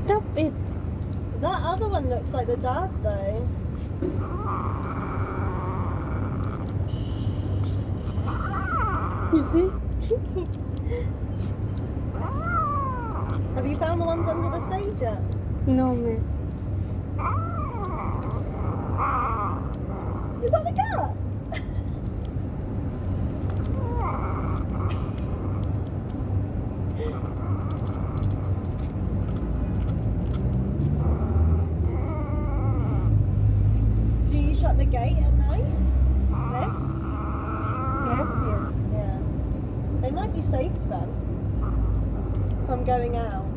Stop it. That other one looks like the dad though. You see? Have you found the ones under the stage yet? No, miss. Is that the cat? Do you shut the gate at night? Next? Yeah. Yeah. They might be safe then from going out.